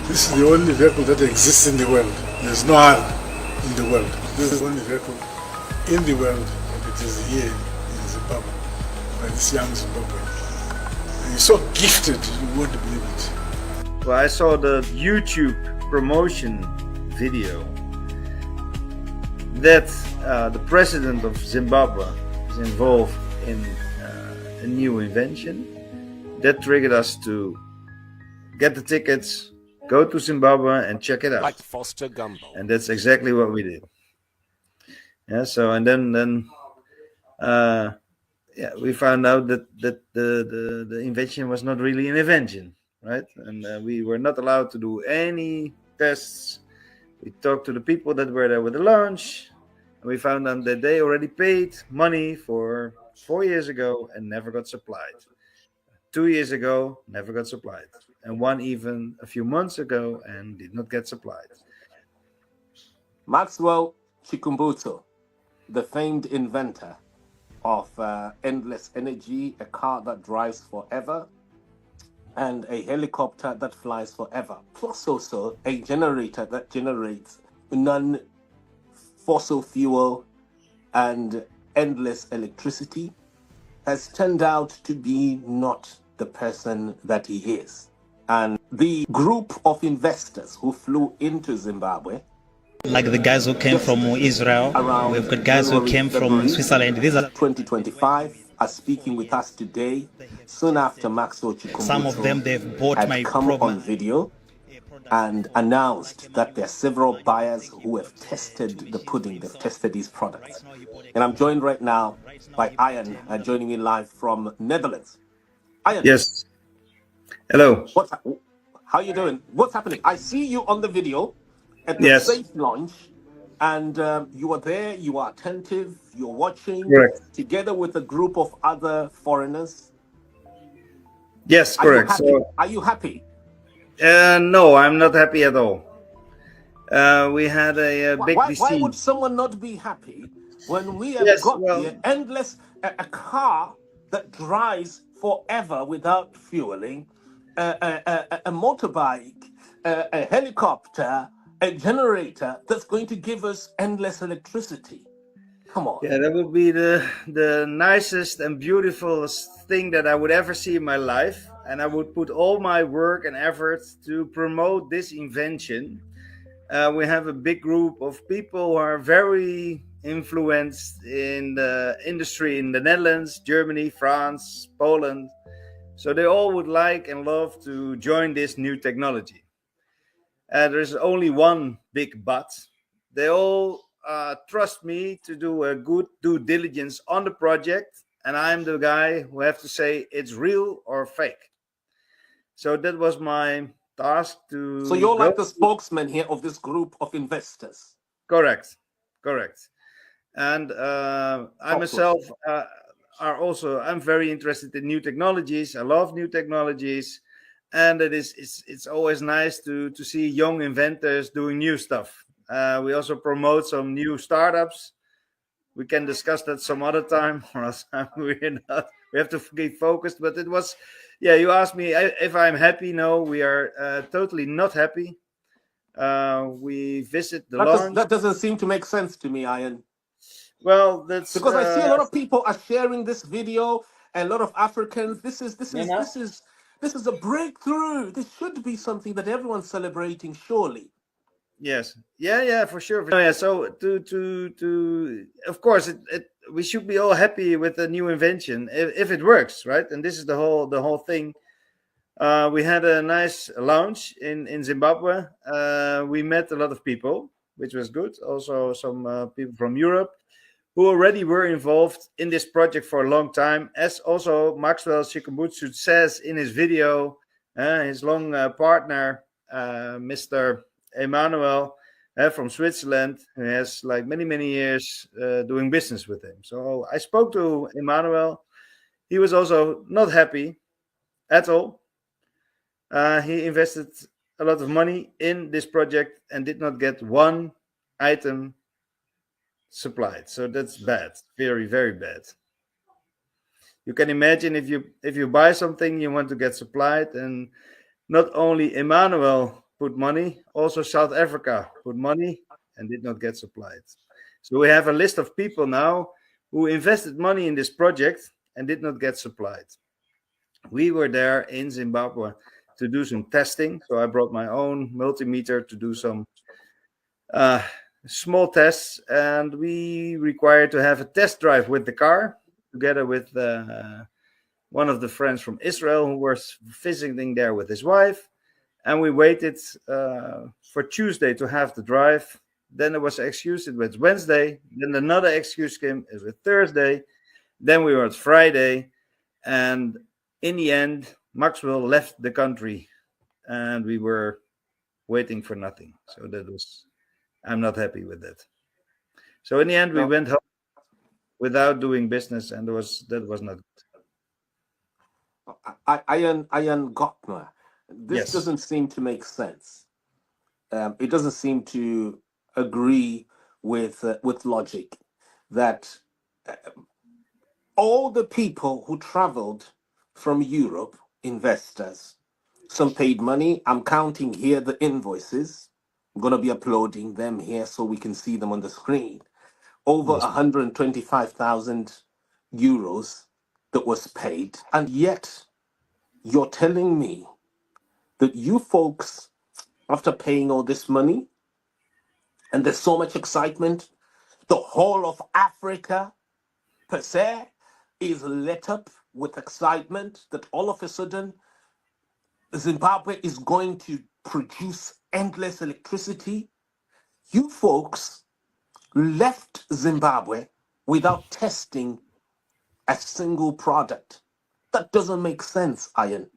This is the only vehicle that exists in the world. There's no other in the world. This is the only vehicle in the world, and it is here in Zimbabwe by this young Zimbabwean. And he's so gifted, you won't believe it. Well, I saw the YouTube promotion video that the president of Zimbabwe is involved in a new invention. That triggered us to get the tickets, go to Zimbabwe and check it out. Like Foster Gumbo. And that's exactly what we did. Yeah. So and then we found out that the invention was not really an invention, right? And we were not allowed to do any tests. We talked to the people that were there with the launch, and we found out that they already paid money for 4 years ago and never got supplied. 2 years ago, never got supplied. And one even a few months ago and did not get supplied. Maxwell Chikumbutso, the famed inventor of endless energy, a car that drives forever, and a helicopter that flies forever, plus also a generator that generates non-fossil fuel and endless electricity, has turned out to be not the person that he is. And the group of investors who flew into Zimbabwe, like the guys who came from Israel, we've got guys who came from Switzerland. These are 2025 are speaking with us today, soon after Maxwell Chikumbutso some of them. They've bought had my come on video and announced that there are several buyers who have tested the pudding, they've tested these products. And I'm joined right now by Ian, joining me live from Netherlands. Ian. Yes. Hello. How you doing? What's happening? I see you on the video at the safe launch, and you were there, you are attentive, you're watching, correct, together with a group of other foreigners. Yes, correct. Are you happy? No, I'm not happy at all. We had a big Why would someone not be happy when we have here endless, a car that drives forever without fueling, a motorbike, a helicopter, a generator that's going to give us endless electricity? Come on. Yeah, that would be the nicest and beautifulest thing that I would ever see in my life. And I would put all my work and efforts to promote this invention. We have a big group of people who are very influenced in the industry in the Netherlands, Germany, France, Poland. So they all would like and love to join this new technology. There's only one big but. They all trust me to do a good due diligence on the project, and I'm the guy who have to say it's real or fake. So that was my task to... So you're like the spokesman here of this group of investors. Correct. And I myself I'm very interested in new technologies. I love new technologies. And it's always nice to see young inventors doing new stuff. We also promote some new startups. We can discuss that some other time, or else we have to get focused. But it was, you asked me if I'm happy. No, we are totally not happy. We visit the launch. That doesn't seem to make sense to me, Ian. Well, that's because I see a lot of people are sharing this video, and a lot of Africans. This is a breakthrough. This should be something that everyone's celebrating, surely. Yes. Yeah, for sure. So to of course we should be all happy with the new invention if it works, right? And this is the whole thing. We had a nice launch in Zimbabwe. We met a lot of people, which was good. Also some people from Europe who already were involved in this project for a long time, as also Maxwell Chikumbutso says in his video. His long partner, Mr. Emmanuel from Switzerland, who has like many years doing business with him. So I spoke to Emmanuel. He was also not happy at all. He invested a lot of money in this project and did not get one item supplied. So that's bad, very bad. You can imagine if you buy something, you want to get supplied, and not only Emmanuel put money, also South Africa put money and did not get supplied. So we have a list of people now who invested money in this project and did not get supplied. We were there in Zimbabwe to do some testing. So I brought my own multimeter to do some small tests, and we required to have a test drive with the car together with one of the friends from Israel who was visiting there with his wife. And we waited for Tuesday to have the drive. Then there was an excuse, it was Wednesday. Then another excuse came, it was Thursday. Then we were at Friday. And in the end, Maxwell left the country and we were waiting for nothing. So I'm not happy with that. So in the end, we went home without doing business, and that was not good. Ian Gottner, this doesn't seem to make sense. It doesn't seem to agree with logic that all the people who traveled from Europe, investors, some paid money. I'm counting here the invoices. I'm going to be uploading them here so we can see them on the screen. Over 125,000 euros that was paid. And yet you're telling me that you folks, after paying all this money, and there's so much excitement, the whole of Africa per se is lit up with excitement that all of a sudden Zimbabwe is going to produce endless electricity. You folks left Zimbabwe without testing a single product. That doesn't make sense, Ian.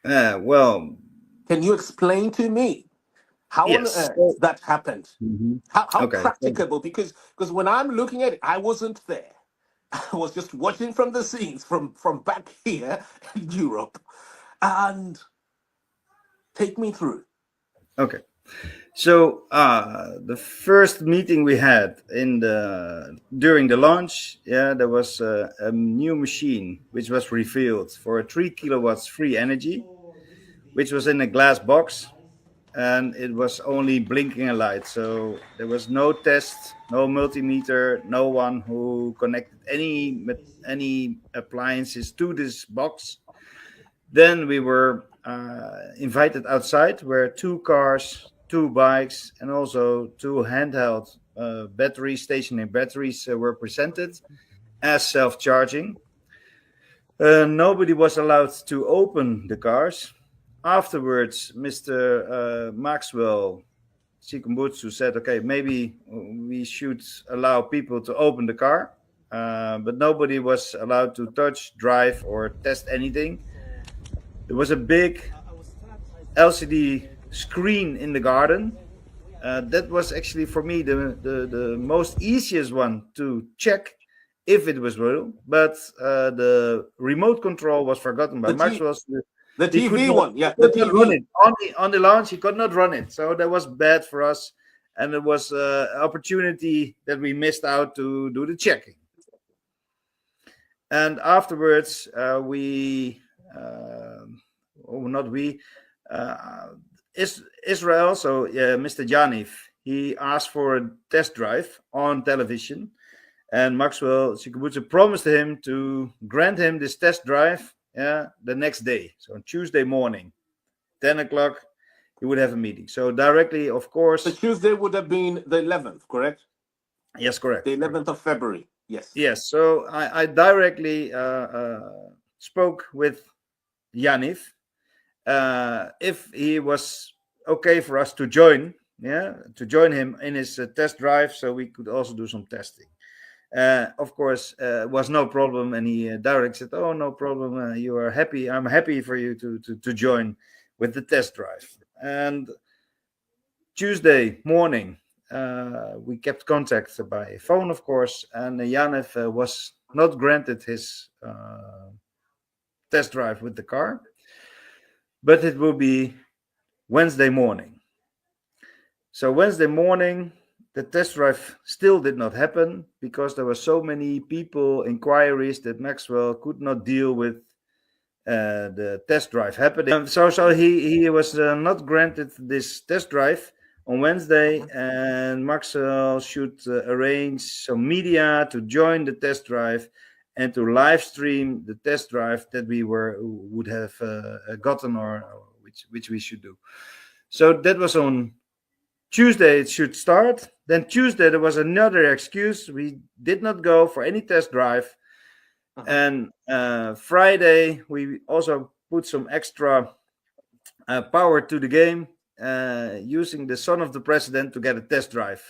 Well, can you explain to me how on earth that happened? Mm-hmm. How practicable? Because when I'm looking at it, I wasn't there. I was just watching from the scenes from back here in Europe. And take me through. Okay. So the first meeting we had during the launch, there was a new machine which was revealed for 3 kilowatts free energy, which was in a glass box, and it was only blinking a light. So there was no test, no multimeter, no one who connected any appliances to this box. Then we were invited outside, where 2 cars, 2 bikes, and also 2 handheld stationary batteries were presented as self-charging. Nobody was allowed to open the cars. Afterwards, Mr. Maxwell Chikumbutso said, okay, maybe we should allow people to open the car, but nobody was allowed to touch, drive, or test anything. There was a big LCD screen in the garden. That was actually for me the most easiest one to check if it was real. But the remote control was forgotten by Maxwell. The TV one, the TV. Run it. On the launch, he could not run it. So that was bad for us. And it was an opportunity that we missed out to do the checking. And afterwards, Israel, so Mr. Janif, he asked for a test drive on television, and Maxwell Chikumbutso promised him to grant him this test drive the next day. So on Tuesday morning, 10 o'clock, he would have a meeting. So directly, of course. The Tuesday would have been the 11th, correct? Yes, correct. The 11th of February, yes. Yes, so I directly spoke with Janif if he was okay for us to join him in his test drive, so we could also do some testing. Of course, was no problem, and he directly said, "Oh, no problem. You are happy. I'm happy for you to join with the test drive." And Tuesday morning, we kept contact by phone, of course, and Janif was not granted his test drive with the car, but it will be Wednesday morning. So Wednesday morning, the test drive still did not happen because there were so many inquiries that Maxwell could not deal with the test drive happening. So he was not granted this test drive on Wednesday, and Maxwell should arrange some media to join the test drive and to live stream the test drive that we would have gotten, or which we should do. So that was on Tuesday. It should start. Then Tuesday there was another excuse. We did not go for any test drive. And Friday we also put some extra power to the game, using the son of the president to get a test drive.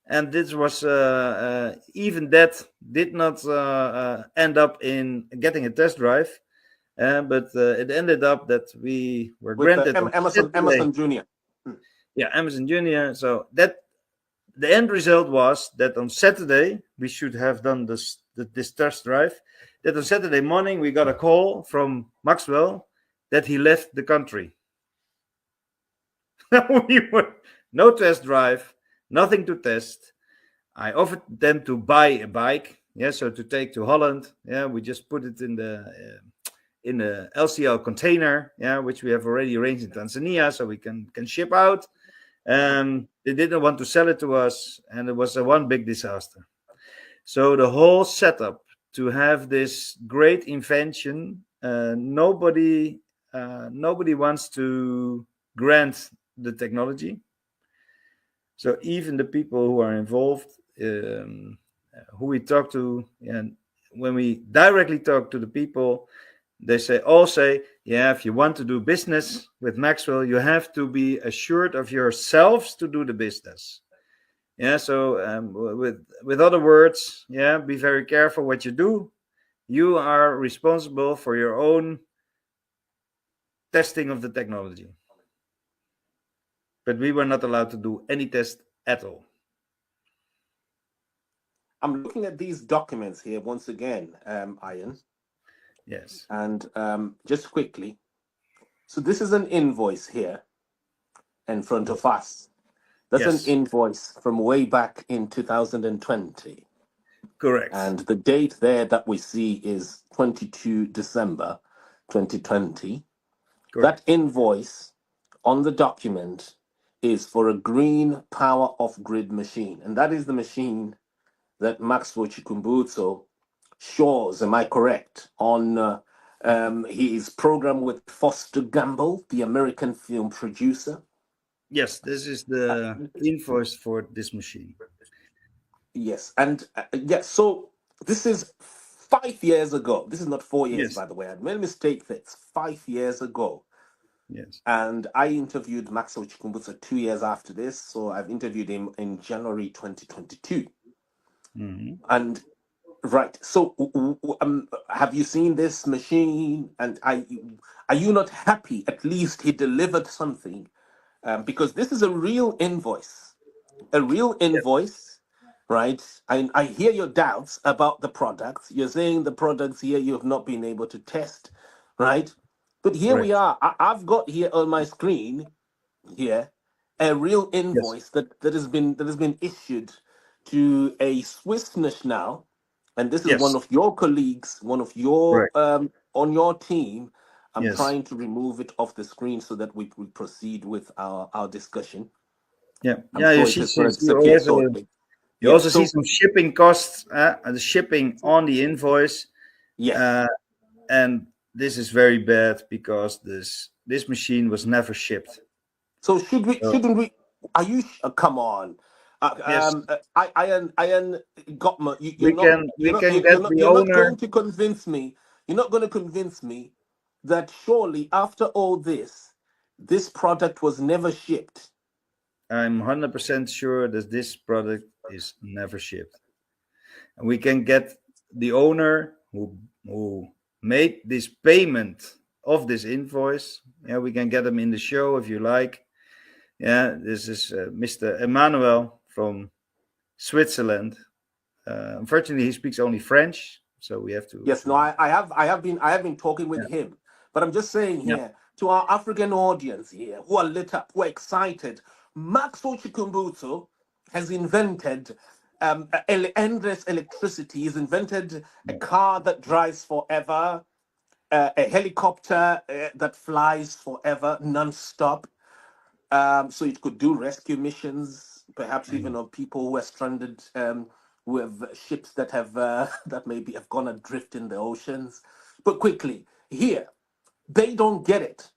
And this was even that did not end up in getting a test drive, but it ended up that we were granted Emerson Jr. Yeah, Emerson Jr. So that the end result was that on Saturday we should have done this test drive. That on Saturday morning we got a call from Maxwell that he left the country. We were no test drive, nothing to test. I offered them to buy a bike, so to take to Holland. We just put it in the LCL container, which we have already arranged in Tanzania, so we can ship out. They didn't want to sell it to us, and it was one big disaster. So the whole setup to have this great invention, nobody wants to grant the technology. So even the people who are involved, who we talk to, and when we directly talk to the people, they all say, if you want to do business with Maxwell, you have to be assured of yourselves to do the business. So with other words, be very careful what you do. You are responsible for your own testing of the technology. But we were not allowed to do any test at all. I'm looking at these documents here once again, Ian. Yes. And just quickly, so this is an invoice here in front of us. That's an invoice from way back in 2020. Correct. And the date there that we see is 22 December 2020. Correct. That invoice on the document is for a green power off-grid machine. And that is the machine that Maxwell Chikumbutso shows, am I correct, on his program with Foster Gamble, the American film producer? Yes, this is the invoice for this machine. Yes, and so this is 5 years ago. This is not 4 years, by the way. I made a mistake there. It's 5 years ago. Yes. And I interviewed Maxwell Chikumbutso 2 years after this. So I've interviewed him in January 2022. Mm-hmm. And right. So have you seen this machine? And are you not happy? At least he delivered something. Because this is a real invoice. A real invoice, right? I hear your doubts about the products. You're saying the products here you have not been able to test, right? But here we are. I've got here on my screen here a real invoice that has been issued to a Swiss national, and this is one of your colleagues, one of your on your team. I'm trying to remove it off the screen so that we proceed with our discussion. You also see some shipping costs, the shipping on the invoice. And this is very bad because this machine was never shipped. So shouldn't we? Are you? Come on. Ian Gottman, you're not going to convince me. You're not going to convince me that surely after all this product was never shipped. I'm 100% sure that this product is never shipped. And we can get the owner who made this payment of this invoice. We can get him in the show if you like. This is Mr. Emmanuel from Switzerland. Unfortunately, he speaks only French, so we have to. Yes, no, I have been talking with him, but I'm just saying here to our African audience here who are lit up, who are excited. Maxwell Chikumbutso has invented endless electricity. He's invented a car that drives forever, a helicopter that flies forever, non-stop. So it could do rescue missions, perhaps even of people who are stranded, with ships that have that maybe have gone adrift in the oceans. But quickly, here, they don't get it.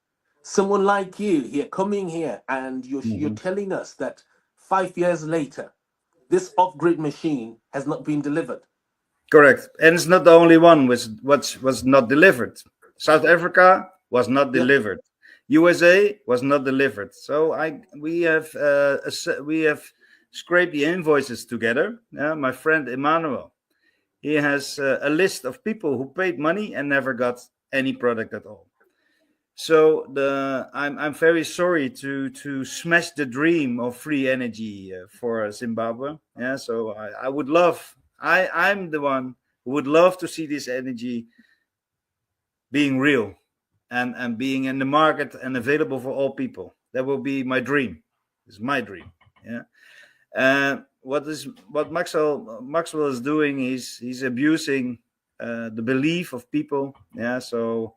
Someone like you here, coming here, and you're telling us that 5 years later, this off-grid machine has not been delivered. Correct. And it's not the only one which was not delivered. South Africa was not delivered. USA was not delivered. So we have scraped the invoices together. My friend Emmanuel, he has a list of people who paid money and never got any product at all. So I'm very sorry to smash the dream of free energy for Zimbabwe. Yeah. So I would love. I'm the one who would love to see this energy being real and being in the market and available for all people. That will be my dream. It's my dream. Yeah. What Maxwell is doing is he's abusing the belief of people. Yeah. So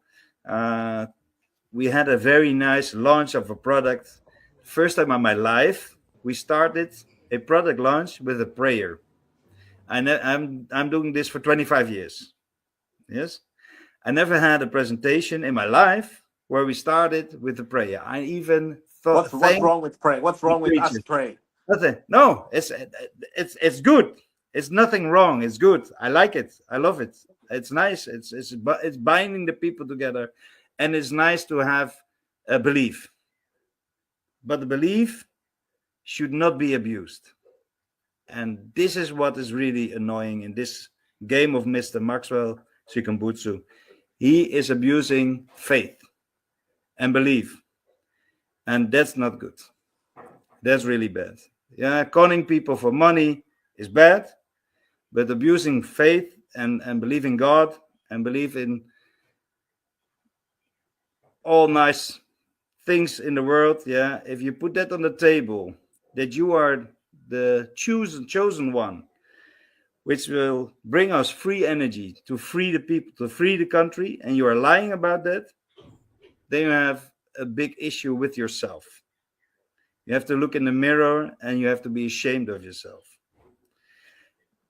we had a very nice launch of a product. First time in my life, we started a product launch with a prayer. I'm doing this for 25 years. Yes, I never had a presentation in my life where we started with a prayer. I even thought, what's wrong with pray? What's wrong with us pray? Nothing. No, it's good. It's nothing wrong. It's good. I like it. I love it. It's nice. It's binding the people together, and it's nice to have a belief. But the belief should not be abused. And this is what is really annoying in this game of Mr. Maxwell Chikumbutso. He is abusing faith and belief. And that's not good. That's really bad. Yeah, conning people for money is bad, but abusing faith and believe in God and believe in all nice things in the world, yeah, if you put that on the table, that you are the chosen one, which will bring us free energy to free the people, to free the country, and you are lying about that, then you have a big issue with yourself. You have to look in the mirror and you have to be ashamed of yourself.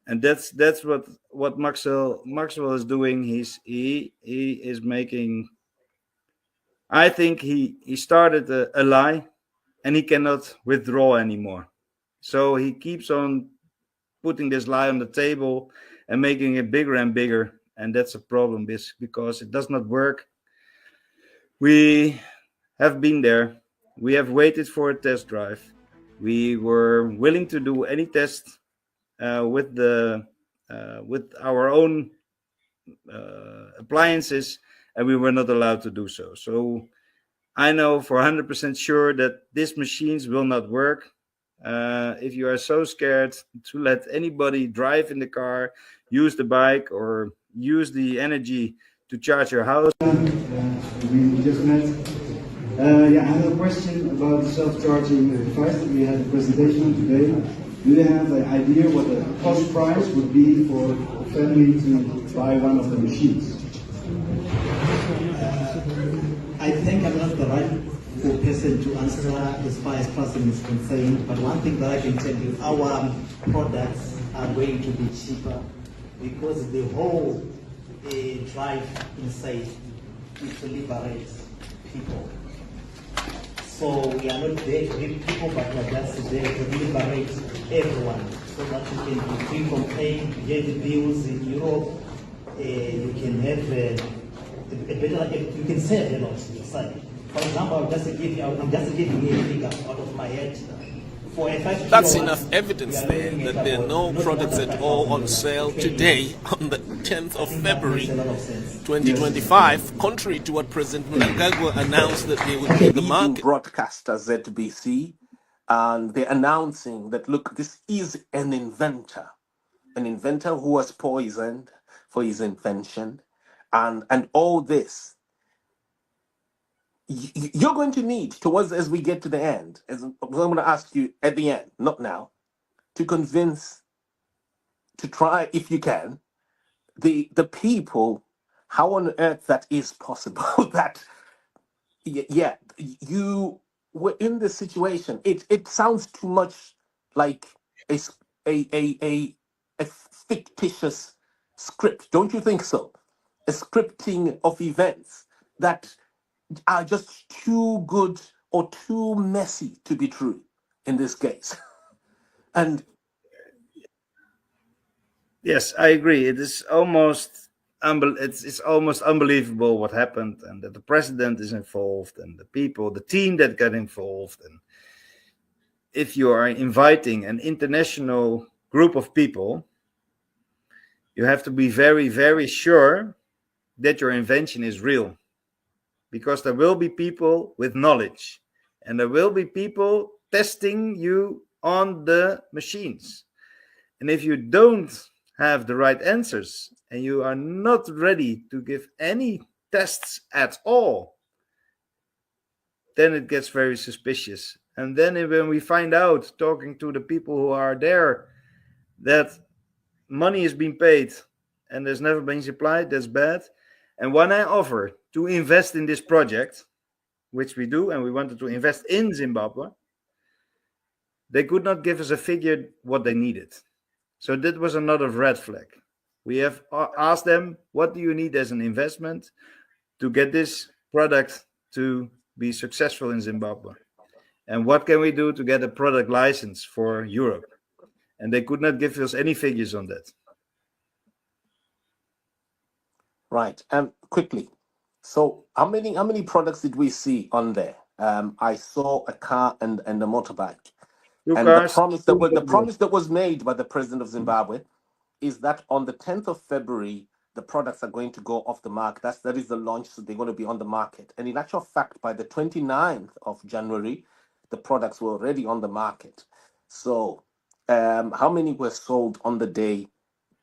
And that's what Maxwell is doing. He is making. I think he started a lie, and he cannot withdraw anymore. So he keeps on putting this lie on the table and making it bigger and bigger. And that's a problem because it does not work. We have been there. We have waited for a test drive. We were willing to do any test with our own appliances, and we were not allowed to do so. So I know for 100% sure that these machines will not work. If you are so scared to let anybody drive in the car, use the bike, or use the energy to charge your house. We just met. I have a question about self-charging device. We had a presentation today. Do you have an idea what the cost price would be for a family to buy one of the machines? I think I'm not the right person to answer as far as pricing is concerned, but one thing that I can tell you, our products are going to be cheaper because the whole drive inside is to liberate people. So we are not there to help people, but we are just there to liberate everyone so that you can be free from pain, get the bills in Europe, you can have a better, you can save a lot inside. For example, I'm just giving you a figure out of my head. For a 5 That's enough evidence there that there are no products at all on sale today on the 10th of February 2025, contrary to what President Mnangagwa announced that they would be the market. Broadcaster ZBC, and they're announcing that, look, this is an inventor who was poisoned for his invention, and all this. You're going to need, towards as we get to the end, as I'm going to ask you at the end, not now, to convince to try, if you can, the people, how on earth that is possible that yeah, you were in this situation. It sounds too much like a s- a fictitious script, don't you think so? A scripting of events that are just too good or too messy to be true in this case. And Yes, I agree. It is almost it's almost unbelievable what happened, and that the president is involved, and the people, the team that got involved. And if you are inviting an international group of people, you have to be very, very sure that your invention is real, because there will be people with knowledge, and there will be people testing you on the machines. And if you don't have the right answers and you are not ready to give any tests at all, then it gets very suspicious. And then when we find out, talking to the people who are there, that money is being paid and there's never been supplied, that's bad. And when I offer to invest in this project, which we do, and we wanted to invest in Zimbabwe, they could not give us a figure what they needed. So that was another red flag. We have asked them, what do you need as an investment to get this product to be successful in Zimbabwe? And what can we do to get a product license for Europe? And they could not give us any figures on that. right, quickly. So how many products did we see on there? I saw a car and a motorbike. Two And cars. the promise that was made by the president of Zimbabwe is that on the 10th of February, the products are going to go off the market. That is the launch, so they're going to be on the market. And in actual fact, by the 29th of January, the products were already on the market. So how many were sold on the day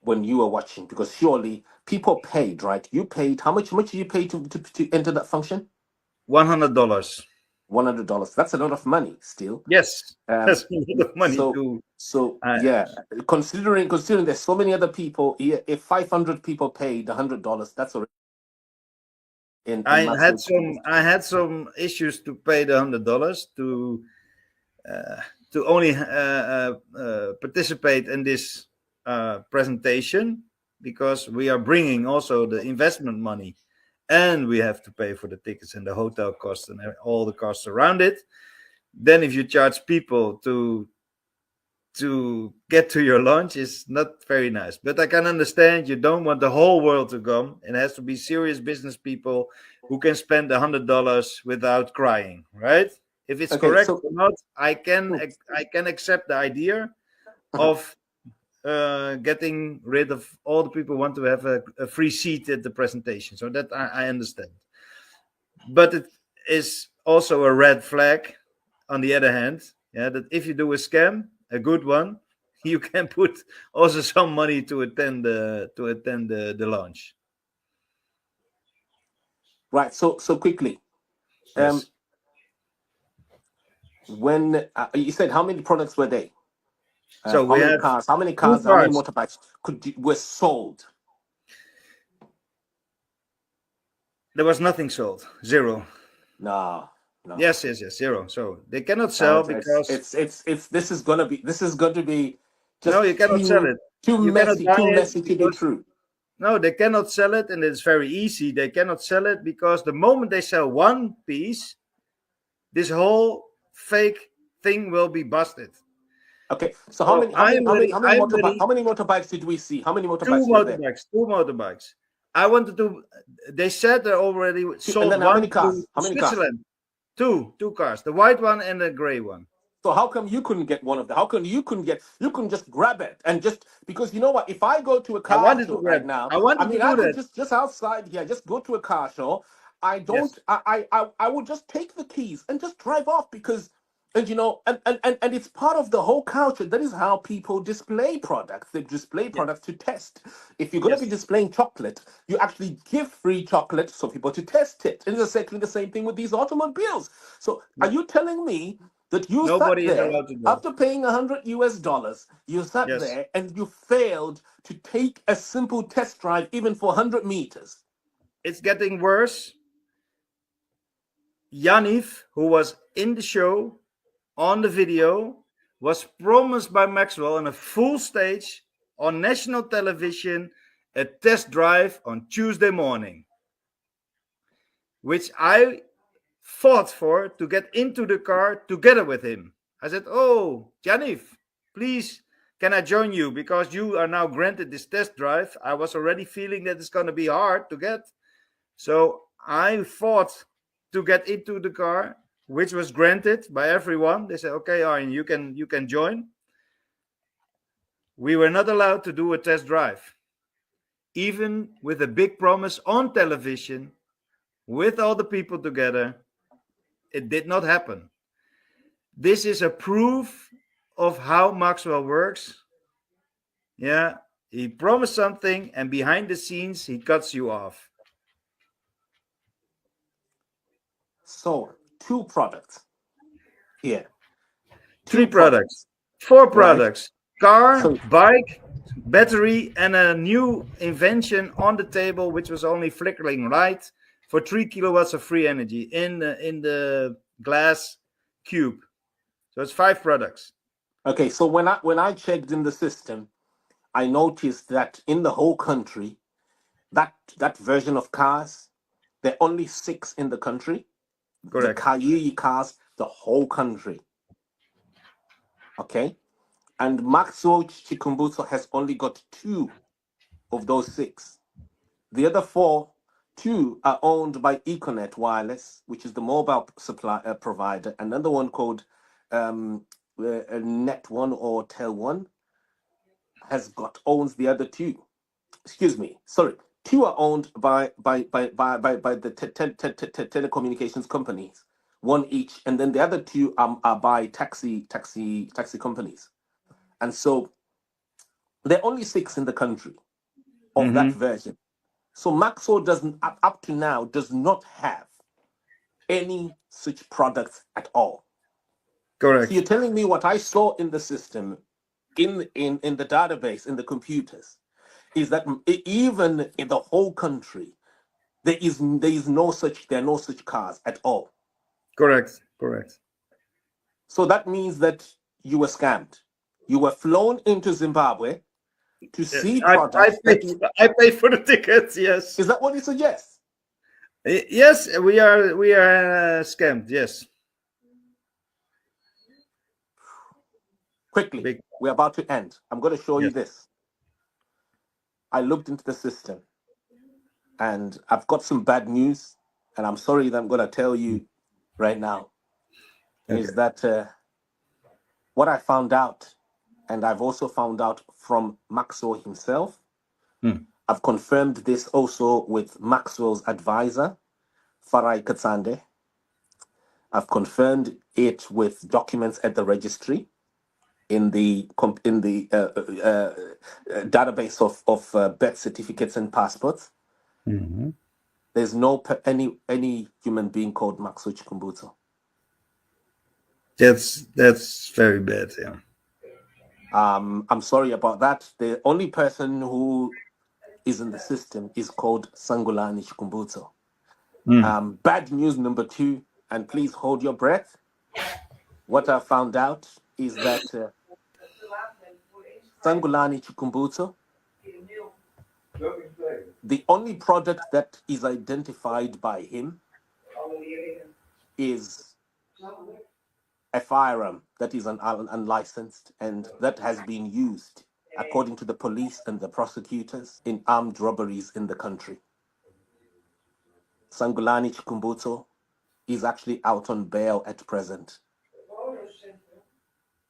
when you were watching? Because surely people paid, right? You paid, how much did you pay to enter that function? $100. $100. That's a lot of money still. Yes, that's a lot of money yeah, considering there's so many other people, if 500 people paid $100, that's already I had some issues to pay the $100 to only participate in this presentation, because we are bringing also the investment money, and we have to pay for the tickets and the hotel costs and all the costs around it. Then if you charge people to get to your launch, is not very nice. But I can understand you don't want the whole world to come. It has to be serious business people who can spend $100 without crying, right? If it's correct or not, I can accept the idea of getting rid of all the people who want to have a free seat at the presentation. So that I understand. But it is also a red flag, on the other hand, that if you do a scam, a good one, you can put also some money to attend the launch. Right. So quickly, Yes. When you said how many products were they? So we had how many cars, how many motorbikes were sold? There was nothing sold. Zero. No. Yes, zero. So they cannot sell because this is going to be just no, you cannot sell it. Too messy to be true. No, they cannot sell it, and it's very easy. They cannot sell it because the moment they sell one piece, this whole fake thing will be busted. Okay, so how many motorbikes did we see? How many motorbikes? Two motorbikes. I wanted to. They said they already sold how many cars? How many Switzerland. Cars? Two cars. The white one and the gray one. So how come you couldn't get one of them? How come you couldn't just grab it and just, because you know what? If I go to a car show right now, I could just outside here, just go to a car show. I don't. Yes. I would just take the keys and just drive off, because. And and it's part of the whole culture. That is how people display products. They display products to test. If you're going to be displaying chocolate, you actually give free chocolate so people to test it. And it's exactly the same thing with these automobiles. So are you telling me that you sat Nobody is there allowed to go. after paying $100 US. You sat Yes. there and you failed to take a simple test drive, even for 100 meters. It's getting worse. Yanif, who was in the show on the video, was promised by Maxwell on a full stage on national television a test drive on Tuesday morning, which I fought for to get into the car together with him. I said, "Oh, Yanif, please, can I join you? Because you are now granted this test drive." I was already feeling that it's going to be hard to get. So I fought to get into the car, which was granted by everyone. They said, "Okay, Arjen, you can join." We were not allowed to do a test drive, even with a big promise on television, with all the people together. It did not happen. This is a proof of how Maxwell works. Yeah, he promised something, and behind the scenes, he cuts you off. So, 2 products here. 3 products, 4 products: car, So, bike, battery, and a new invention on the table, which was only flickering light for 3 kilowatts of free energy in the glass cube. So it's 5 products. okay, so when I checked in the system, I noticed that in the whole country, that version of cars, there are only 6 in the country. Correct. The Kayuyi cars, the whole country. Okay? And Maxwell Chikumbutso has only got 2 of those 6. The other 4, 2 are owned by Econet Wireless, which is the mobile supply provider. Another one called Net One or Tel One owns the other 2. Excuse me, sorry. 2 are owned by the telecommunications companies, 1 each, and then the other 2 are by taxi companies. And so there are only 6 in the country of that version. So Maxwell doesn't, up to now, does not have any such products at all. Correct. So you're telling me what I saw in the system, in the database, in the computers, is that even in the whole country, there are no such cars at all. Correct. So that means that you were scammed. You were flown into Zimbabwe to see products. I paid for the tickets. Yes. Is that what you suggest? Yes, we are scammed. Yes. Quickly, we're about to end. I'm going to show you this. I looked into the system, and I've got some bad news, and I'm sorry that I'm going to tell you right now, is that what I found out, and I've also found out from Maxwell himself. I've confirmed this also with Maxwell's advisor, Farai Katsande. I've confirmed it with documents at the registry in the database of birth certificates and passports. There's no any human being called Maxwell Chikumbutso. That's very bad. Yeah. I'm sorry about that. The only person who is in the system is called Sangulani Chikumbutso. Bad news number 2, and please hold your breath. What I found out is that Sangulani Chikumbutso, the only product that is identified by him is a firearm that is unlicensed and that has been used, according to the police and the prosecutors, in armed robberies in the country. Sangulani Chikumbutso is actually out on bail at present.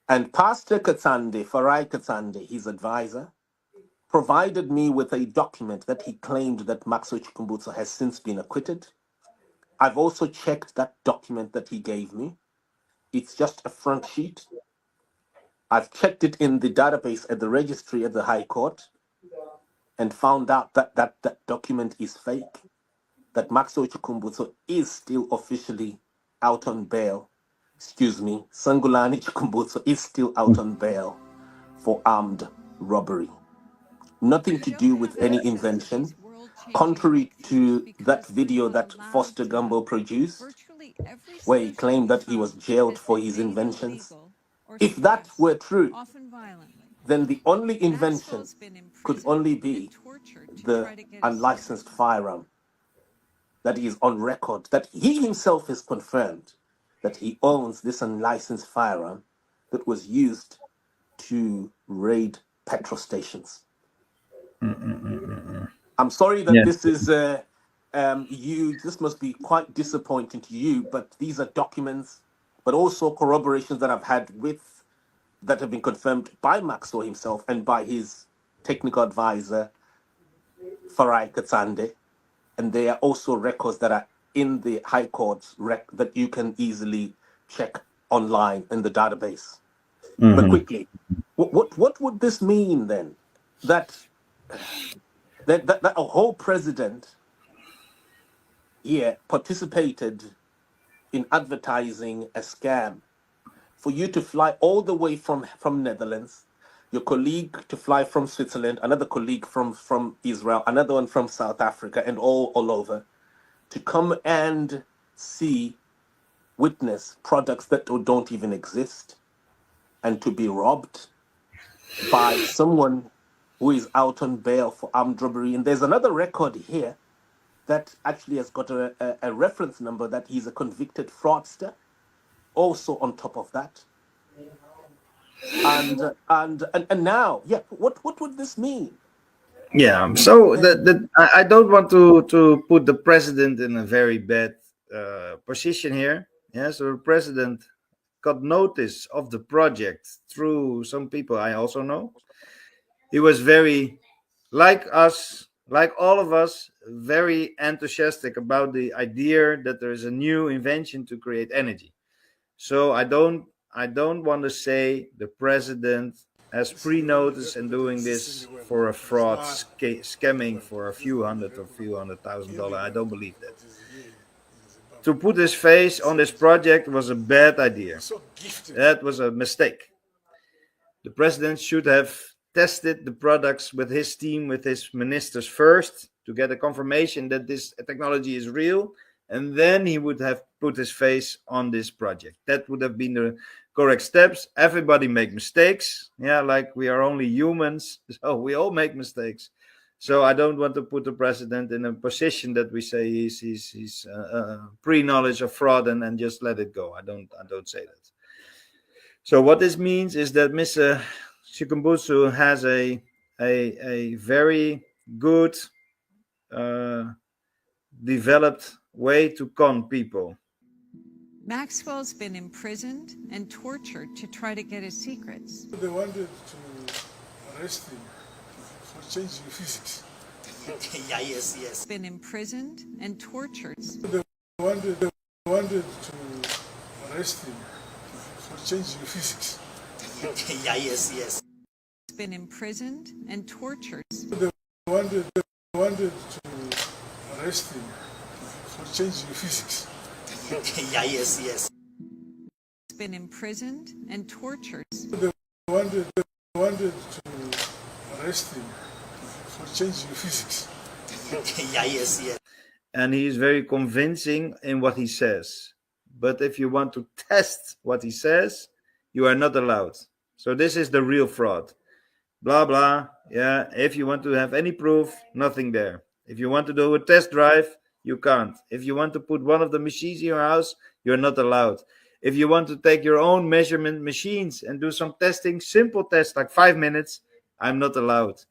And Pastor Katsande, Farai Katsande, his advisor, provided me with a document that he claimed that Maxwell Chikumbutso has since been acquitted. I've also checked that document that he gave me. It's just a front sheet. I've checked it in the database at the registry at the High Court and found out that that document is fake, that Maxwell Chikumbutso is still officially out on bail, Sangulani Chikumbutso is still out on bail for armed robbery. Nothing to do with any invention. Contrary to that video that Foster Gumbo produced, where he claimed that he was jailed for his inventions. If that were true, then the only invention could only be the unlicensed firearm that is on record, that he himself has confirmed that he owns this unlicensed firearm that was used to raid petrol stations. I'm sorry that this is this must be quite disappointing to you, but these are documents, but also corroborations that I've had that have been confirmed by Maxwell himself and by his technical advisor, Farai Katsande. And there are also records that are in the High Court's that you can easily check online in the database. But quickly, what would this mean then? That a whole president here participated in advertising a scam for you to fly all the way from Netherlands, your colleague to fly from Switzerland, another colleague from Israel, another one from South Africa, and all over, to come and witness products that don't even exist, and to be robbed by someone who is out on bail for armed robbery. And there's another record here that actually has got a reference number that he's a convicted fraudster, also on top of that. And now, what would this mean? Yeah, so I don't want to put the president in a very bad position here. Yeah, so the president got notice of the project through some people I also know. He was very, like us, like all of us, very enthusiastic about the idea that there is a new invention to create energy. So I don't want to say the president has pre-notice and doing this for a fraud scamming for a few hundred or few $100,000. I don't believe that. To put his face on this project was a bad idea. That was a mistake. The president should have tested the products with his team, with his ministers first, to get a confirmation that this technology is real, and then he would have put his face on this project. That would have been the correct steps. Everybody make mistakes. Yeah, like we are only humans, so we all make mistakes. So I don't want to put the president in a position that we say he's pre-knowledge of fraud and just let it go. I don't say that. So what this means is that Mr. Chikumbutso has a very good developed way to con people. Maxwell's been imprisoned and tortured to try to get his secrets. They wanted to arrest him for changing physics. Yeah, yes. Been imprisoned and tortured. They wanted to arrest him for changing physics. Yeah, yes. Been imprisoned and tortured. They wanted to arrest him for changing physics. Yeah, yes. Been imprisoned and tortured. They wanted to arrest him for changing physics. Yeah, yes. And he is very convincing in what he says. But if you want to test what he says, you are not allowed. So this is the real fraud. Blah, blah. Yeah, if you want to have any proof, nothing there. If you want to do a test drive, you can't. If you want to put one of the machines in your house, you're not allowed. If you want to take your own measurement machines and do some testing, simple tests like 5 minutes, I'm not allowed.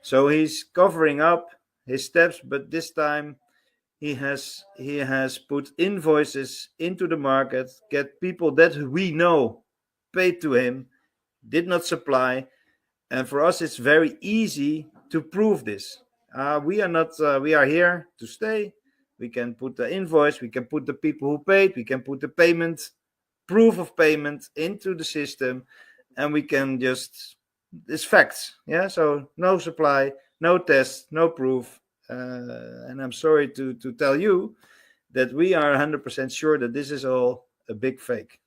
So he's covering up his steps, but this time he has put invoices into the market, get people that we know paid to him, did not supply, and for us it's very easy to prove this. We are here to stay. We can put the invoice, we can put the people who paid, we can put the payment, proof of payment into the system, and we can just, it's facts. Yeah, so no supply, no test, no proof. And I'm sorry to tell you that we are 100% sure that this is all a big fake.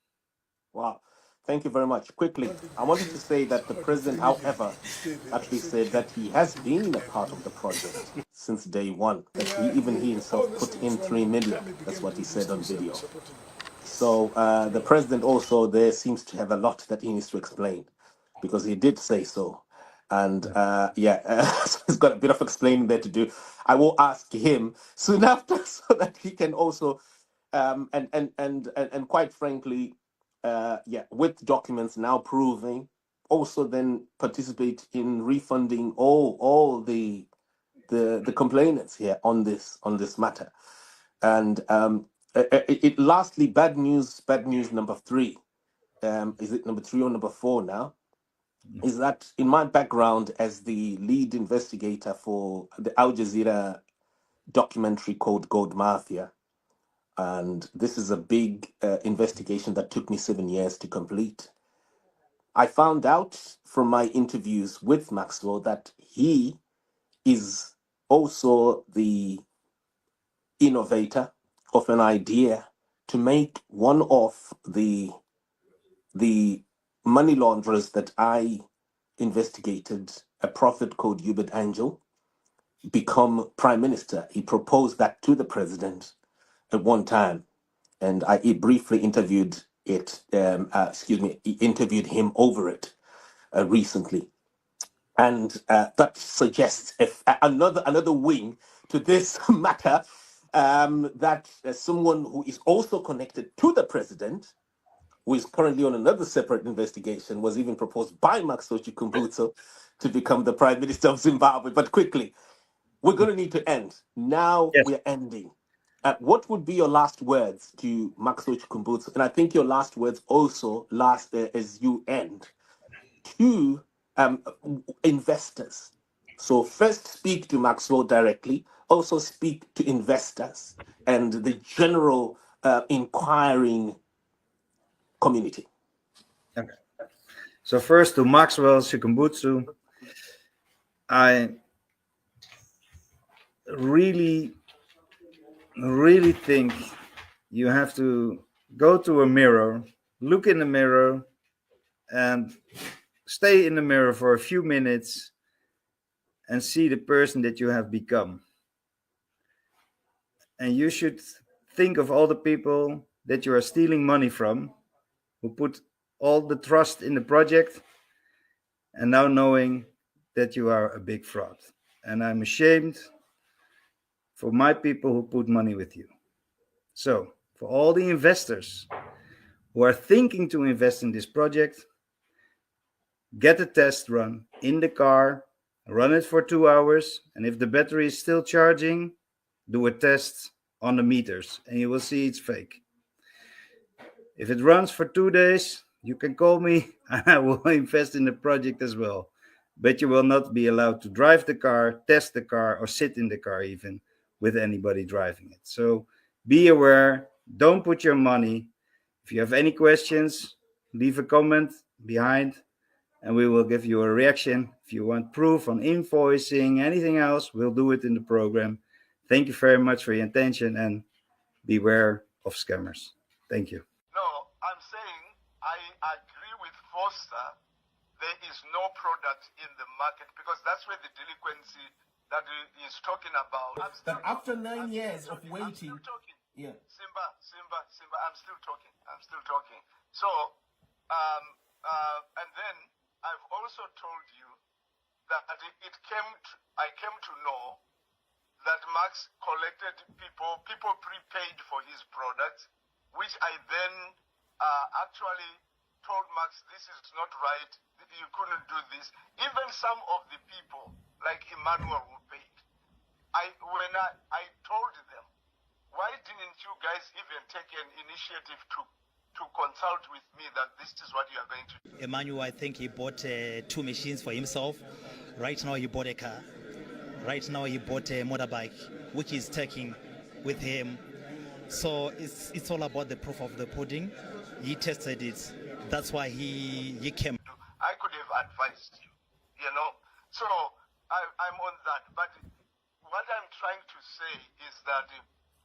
Wow. Thank you very much. Quickly, I wanted to say that the president, however, actually said that he has been a part of the project since day one, that he himself put in 3 million. That's what he said on video. So the president also there seems to have a lot that he needs to explain, because he did say so. And so he's got a bit of explaining there to do. I will ask him soon after so that he can also and quite frankly, with documents now proving, also then participate in refunding all the complainants here on this matter. And lastly, bad news number 3. Is it number 3 or number 4 now? Is that in my background as the lead investigator for the Al Jazeera documentary called Gold Mafia, and this is a big investigation that took me 7 years to complete. I found out from my interviews with Maxwell that he is also the innovator of an idea to make one of the money launderers that I investigated, a prophet called Hubert Angel, become prime minister. He proposed that to the president at one time, and I briefly interviewed interviewed him over it recently, and that suggests another wing to this matter, that someone who is also connected to the president, who is currently on another separate investigation, was even proposed by Maxwell Chikumbutso to become the Prime Minister of Zimbabwe. But quickly, we're going to need to end. Now Yes. we're ending. What would be your last words to Maxwell Chikumbutso? And I think your last words also as you end to investors. So first speak to Maxwell directly, also speak to investors and the general inquiring community. Okay. So first to Maxwell Chikumbutso, I really think you have to go to a mirror, look in the mirror, and stay in the mirror for a few minutes and see the person that you have become. And you should think of all the people that you are stealing money from, who put all the trust in the project, and now knowing that you are a big fraud. And I'm ashamed for my people who put money with you. So, for all the investors who are thinking to invest in this project, get a test run in the car, run it for 2 hours, and if the battery is still charging, do a test on the meters, and you will see it's fake. If it runs for 2 days, you can call me, and I will invest in the project as well. But you will not be allowed to drive the car, test the car, or sit in the car even with anybody driving it. So be aware, don't put your money. If you have any questions, leave a comment behind, and we will give you a reaction. If you want proof on invoicing, anything else, we'll do it in the program. Thank you very much for your attention, and beware of scammers. Thank you. No, I'm saying I agree with Foster. There is no product in the market, because that's where the delinquency that he is talking about. But after 9 years of waiting, I'm still talking. Yeah. Simba, I'm still talking. So, and then I've also told you that I came to know that Max collected people prepaid for his products, which I then actually told Max, this is not right, you couldn't do this. Even some of the people, like Emmanuel, who paid, when I told them, why didn't you guys even take an initiative to consult with me that this is what you are going to do? Emmanuel, I think he bought 2 machines for himself. Right now he bought a car. Right now he bought a motorbike, which he's taking with him. So it's all about the proof of the pudding. He tested it. That's why he came. I could have advised you, So I'm on that. But what I'm trying to say is that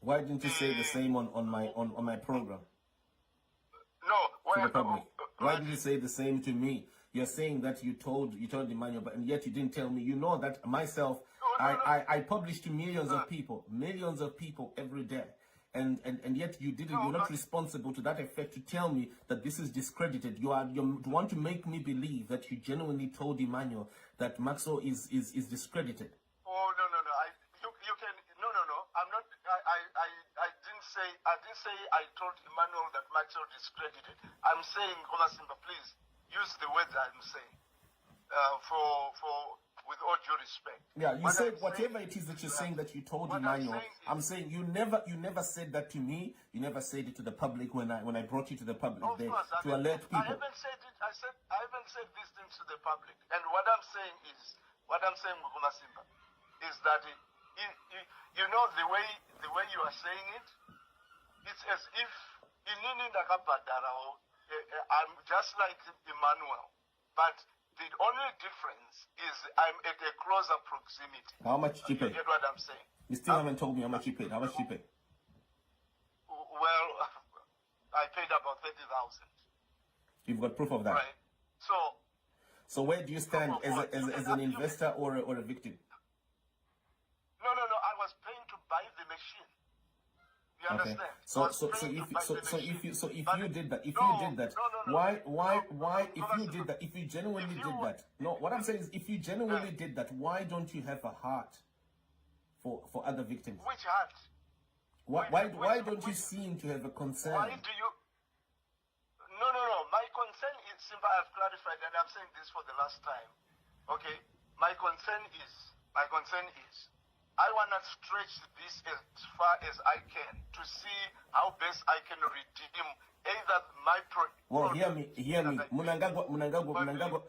why didn't you say the same on my program? No, to the public? Why did you say the same to me? You're saying that you told Emmanuel, but and yet you didn't tell me. You know that myself, I publish to millions of people every day. And yet you didn't. You're not responsible to that effect to tell me that this is discredited. You want to make me believe that you genuinely told Emmanuel that Maxwell is discredited. Oh no. You can no. I'm not. I didn't say I told Emmanuel that Maxwell discredited. I'm saying, Komasimba, please use the words I'm saying. For with all due respect. Yeah, you said whatever it is that you're saying that you told Emmanuel. I'm saying you never said that to me. You never said it to the public when I brought you to the public there to alert people. I haven't said it. I haven't said these things to the public. And what I'm saying, Mukuma Simba, is that you know the way you are saying it. It's as if I'm just like Emmanuel, but the only difference is I'm at a closer proximity. How much did you pay? You get what I'm saying? You still haven't told me how much you paid. How much did you pay? Well, I paid about 30,000. You've got proof of that? Right. So where do you stand as an investor or a victim? No. I was paying to buy the machine. You understand? If you did that, why if you genuinely did that, what I'm saying is if you genuinely did that, why don't you have a heart for other victims? Which heart? Why don't you seem to have a concern? Why do you? No. My concern is simple. I've clarified, and I'm saying this for the last time. Okay. My concern is I want to stretch this as far as I can to see how best I can redeem either my Well, hear me.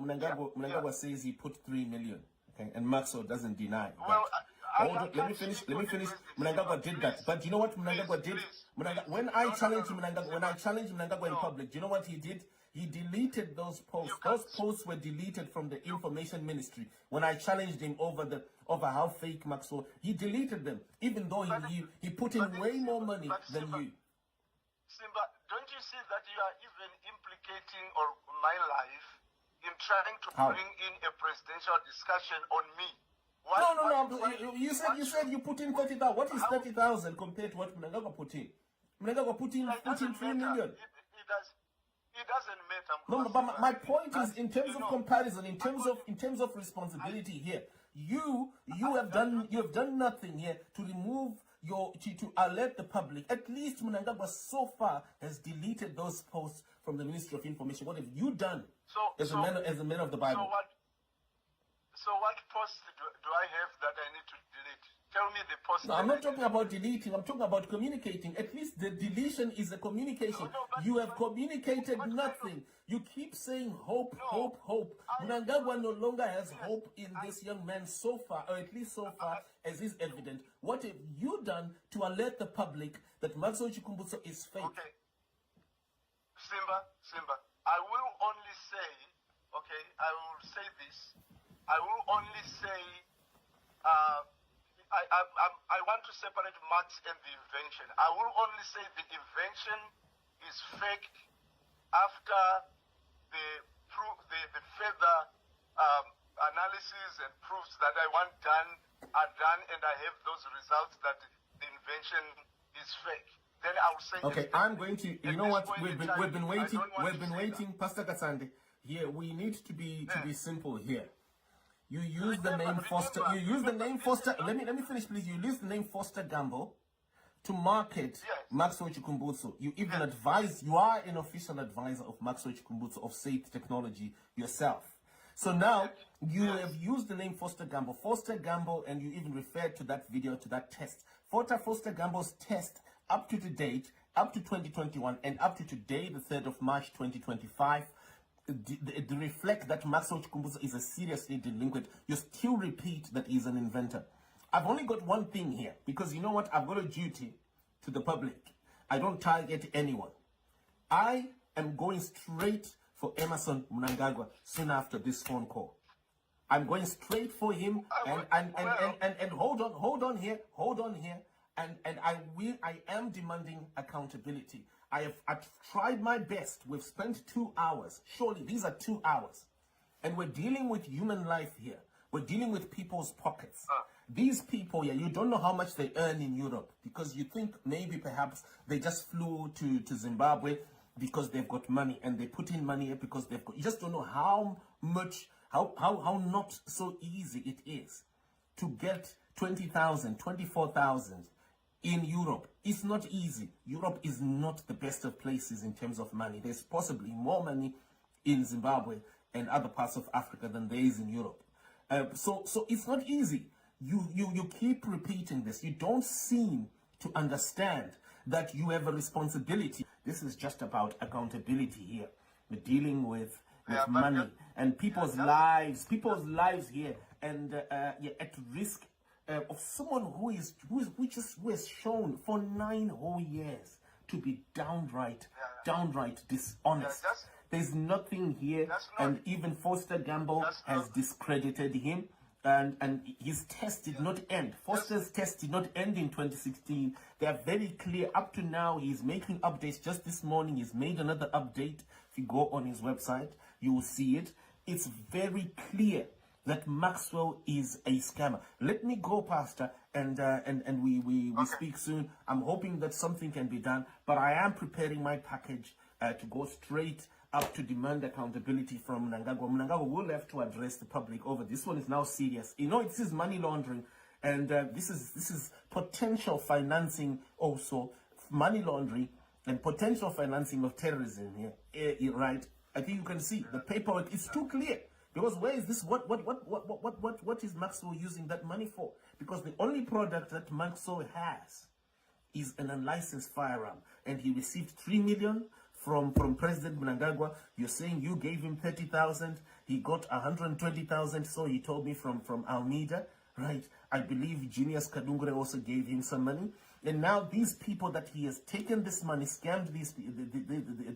Munangagwa says he put 3 million, okay, and Maxwell doesn't deny. Well, let me finish. Munangagwa did that, but you know what Munangagwa did? When I challenged Munangagwa in public, do you know what he did? He deleted those posts. Those posts were deleted from the information ministry. When I challenged him over how fake Maxwell, he deleted them, even though he put in way more money than you. Simba, don't you see that you are even implicating my life in trying to bring in a presidential discussion on me? No. You said you put in 30,000. What is 30,000 compared to what Munangagwa put in? Munangagwa put in 3 million. It doesn't matter. No, but my point is, in terms of comparison, in terms of responsibility here, you have done nothing here to remove to alert the public. At least Munangagwa so far has deleted those posts from the Ministry of Information. What have you done as a man of the Bible? So what posts do I have that I need to delete? Tell me the post. No, I'm not talking about deleting. I'm talking about communicating. At least the deletion is a communication. You have communicated nothing. You keep saying hope. Munangagwa no longer has hope in this young man so far, or at least so far as is evident. What have you done to alert the public that Maxwell Chikumbutso is fake? Okay. Simba, I will only say, okay, I will say this. I will only say, I want to separate Max and the invention. I will only say the invention is fake after the further analysis and proofs that I want done are done, and I have those results that the invention is fake. Then I will say. Okay, I'm going to. You know what? We've been waiting, Pastor Katsande. Here, we need to be simple here. You use the name Foster. Let me finish, please. You use the name Foster Gamble to market Maxwell Chikumbutso. You even advise. You are an official advisor of Maxwell Chikumbutso of Safe Technology yourself. So now you have used the name Foster Gamble, and you even referred to that video, to that test. Foster Gamble's test up to date, up to 2021, and up to today, the 3rd of March, 2025. They reflect that Maxwell Chikumbutso is a seriously delinquent. You still repeat that he's an inventor. I've only got one thing here, because you know what? I've got a duty to the public. I don't target anyone. I am going straight for Emerson Munangagwa soon after this phone call. I'm going straight for him, and hold on here. And I am demanding accountability. I've tried my best. We've spent 2 hours. Surely these are 2 hours. And we're dealing with human life here. We're dealing with people's pockets. These people, you don't know how much they earn in Europe because you think maybe perhaps they just flew to Zimbabwe because they've got money and they put in money here because they've got, you just don't know how much, how not so easy it is to get 20,000, 24,000 in Europe. It's not easy. Europe is not the best of places in terms of money. There's possibly more money in Zimbabwe and other parts of Africa than there is in Europe. So it's not easy. You keep repeating this. You don't seem to understand that you have a responsibility. This is just about accountability here. We're dealing with money and people's lives here, and you're at risk of someone who has shown for 9 whole years to be downright dishonest. There's nothing here, and even Foster Gamble has discredited him, and his test did not end. Foster's test did not end in 2016. They are very clear. Up to now, he's making updates. Just this morning, he's made another update. If you go on his website, you will see it. It's very clear that Maxwell is a scammer. Let me go, Pastor, and we speak soon. I'm hoping that something can be done, but I am preparing my package to go straight up to demand accountability from Mnangagwa. Mnangagwa will have to address the public over this one. Is now serious. You know, it is money laundering, and this is potential financing, also money laundering and potential financing of terrorism here. Right? I think you can see the paperwork is too clear. Because where is this? What is Maxwell using that money for? Because the only product that Maxwell has is an unlicensed firearm, and he received 3 million from President Mnangagwa. You're saying you gave him 30,000, he got 120,000. So he told me from Almeida, right? I believe Genius Kadungure also gave him some money, and now these people that he has taken this money, scammed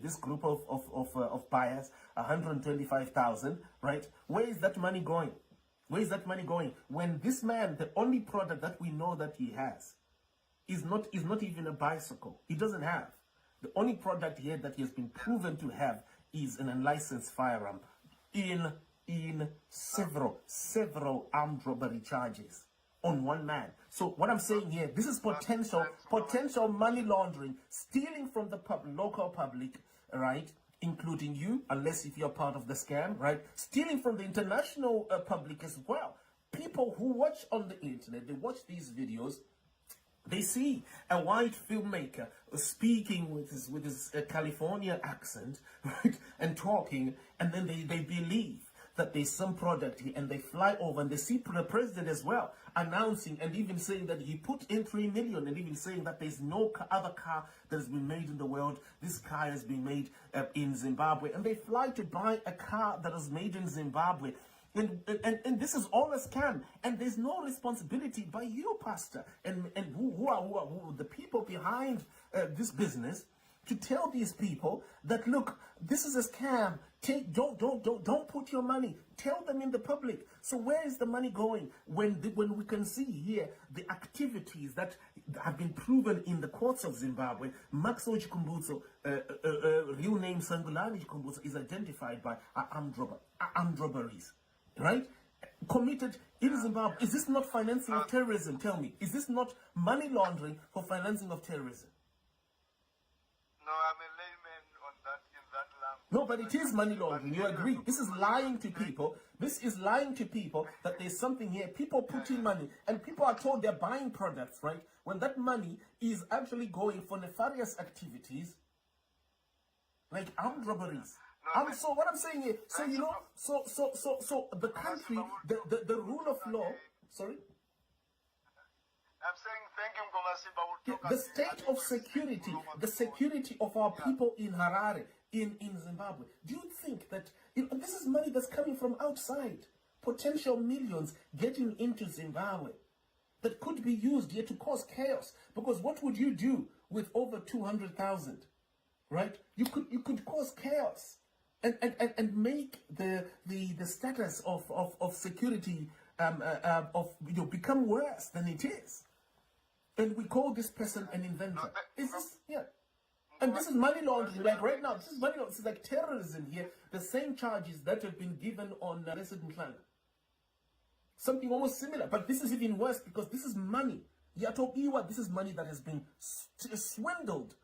this group of buyers, 125,000, right? Where is that money going? Where is that money going? When this man, the only product that we know that he has is not even a bicycle. He doesn't have. The only product here that he has been proven to have is an unlicensed firearm in several armed robbery charges on one man. So what I'm saying here, this is potential money laundering, stealing from the local public, right? Including you, unless if you're part of the scam, right? Stealing from the international public as well. People who watch on the internet, they watch these videos, they see a white filmmaker speaking with his California accent, right, and talking, and then they believe that there's some product here, and they fly over and they see the president as well announcing and even saying that he put in 3 million, and even saying that there's no other car that has been made in the world. This car has been made in Zimbabwe, and they fly to buy a car that was made in Zimbabwe. And this is all a scam, and there's no responsibility by you, Pastor, and who are the people behind this business, to tell these people that, look, this is a scam. Don't put your money. Tell them in the public. So where is the money going when we can see here the activities that have been proven in the courts of Zimbabwe? Maxwell Chikumbutso, real name Sangulani Chikumbutso, is identified by armed robberies. Right? Committed in Zimbabwe. Is this not financing of terrorism? Tell me. Is this not money laundering for financing of terrorism? No, I'm a layman on that, in that language. No, but it is money laundering. You agree. This is lying to people. This is lying to people that there's something here. People put in money, and people are told they're buying products, right? When that money is actually going for nefarious activities, like armed robberies. So what I'm saying here, so you know, so the country, the rule of law. Sorry. I'm saying thank you, Ngomasiba. The state of security, the security of our people in Harare, in Zimbabwe. Do you think that this is money that's coming from outside? Potential millions getting into Zimbabwe that could be used here to cause chaos. Because what would you do with over 200,000? Right? You could cause chaos. And make the status of security become worse than it is, and we call this person an inventor. Is this And this is money laundering. Like right now, this is money laundering. This is like terrorism here. The same charges that have been given on Resident Land. Something almost similar. But this is even worse because this is money. This is money that has been swindled.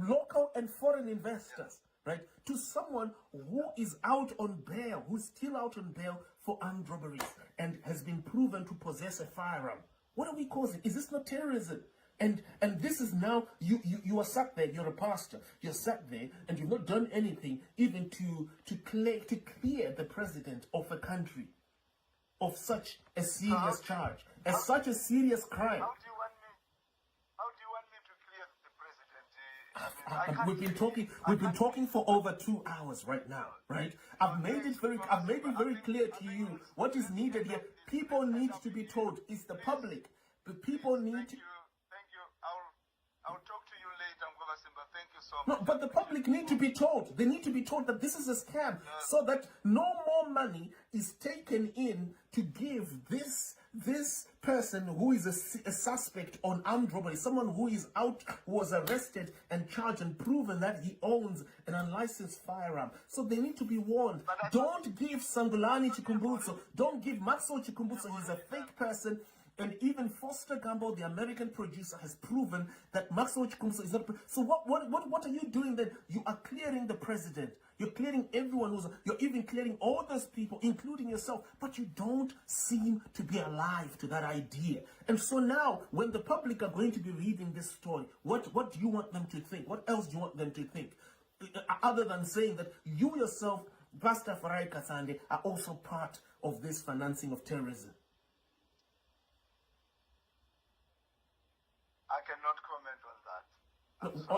Local and foreign investors, right? To someone who is out on bail, who's still out on bail for armed robbery and has been proven to possess a firearm. What are we causing? Is this not terrorism? And this is now, you are sat there, you're a pastor, you're sat there and you've not done anything even to clear the president of a country of such a serious charge, as such a serious crime. How do you want me to clear the president? We've been talking for over 2 hours right now, right? I've made it very clear to you what is needed here. People need to be told. It's the public. The people need to. Thank you. I'll talk to you later, Mgoba Simba. Thank you so much. No, but the public need to be told. They need to be told that this is a scam, so that no more money is taken in to give this person who is a suspect on armed robbery, someone who was arrested and charged and proven that he owns an unlicensed firearm. So they need to be warned. Don't give Sangulani Chikumbutso, don't give Maxwell Chikumbutso, he's a fake person. And even Foster Gamble, the American producer, has proven that Maxwell Chikumbutso is not. So what are you doing then? You are clearing the president. You're clearing everyone you're even clearing all those people, including yourself. But you don't seem to be alive to that idea. And so now, when the public are going to be reading this story, what do you want them to think? What else do you want them to think? Other than saying that you yourself, Pastor Farai Kasande, are also part of this financing of terrorism. I cannot comment on that.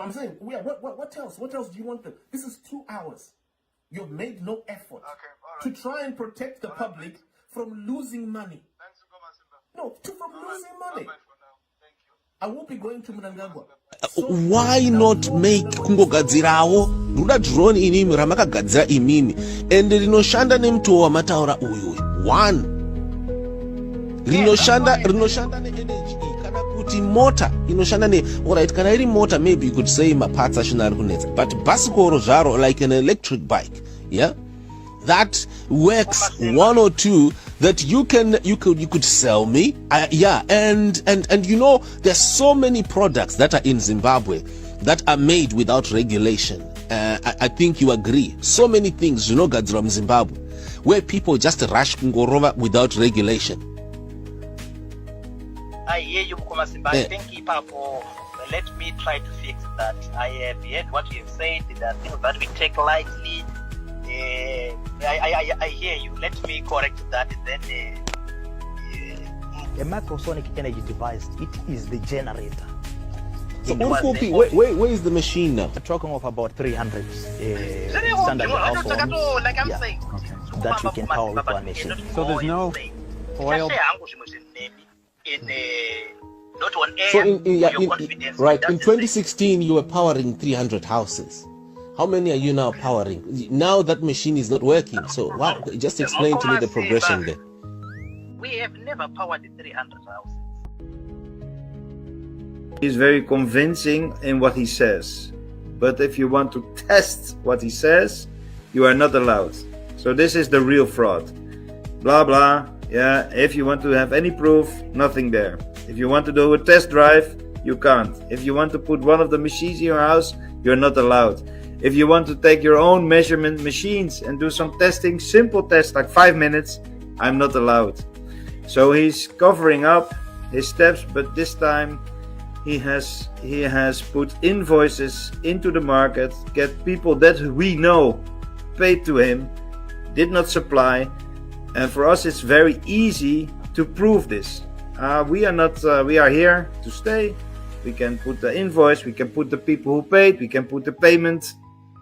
I'm saying, what else? What else do you want them? This is 2 hours. You've made no effort to try and protect the public from losing money. Thanks, Mgoba Simba. From losing money. Bye for now. Thank you. I will be going to Mnangagwa. Why not make kungogadzirawo ruda drone inimi ramakagadzira imimi ende rinoshanda nemutoo wamataura uyu one rinoshanda neenergy kana kuti mota inoshanda alright, kana iri mota maybe you could say maparts ashona ari kunetsa, but basikoro zvaro like an electric bike, yeah, that works one or two that you could sell me, yeah, and you know there's so many products that are in Zimbabwe that are made without regulation. I think you agree. So many things, you know, gadzira mu Zimbabwe where people just rush kungorova without regulation. I hear you, Mkoma Simba. I think let me try to fix that. I have heard what you have said, that things that we take lightly. I hear you. Let me correct that. Then a microsonic energy device, it is the generator. So where is the machine now? We're talking of about 300 standard households, like I'm saying. That you can power with one machine. So there's no oil. Not on air. So right, in 2016 you were powering 300 houses. How many are you now powering? Now that machine is not working. So wow, just explain to me the progression there. We have never powered 300 houses. He's very convincing in what he says. But if you want to test what he says, you are not allowed. So this is the real fraud. Blah, blah. Yeah, if you want to have any proof, nothing there. If you want to do a test drive, you can't. If you want to put one of the machines in your house, you're not allowed. If you want to take your own measurement machines and do some testing, simple tests like 5 minutes, I'm not allowed. So he's covering up his steps, but this time he has put invoices into the market, get people that we know paid to him, did not supply, and for us it's very easy to prove this. We are here to stay. We can put the invoice, we can put the people who paid, we can put the payment,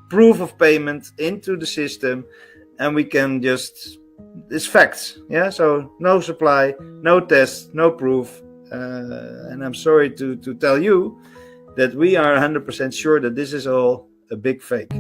proof of payment into the system, and we can just, it's facts, yeah. So no supply, no test, no proof, and I'm sorry to tell you that we are 100% sure that this is all a big fake.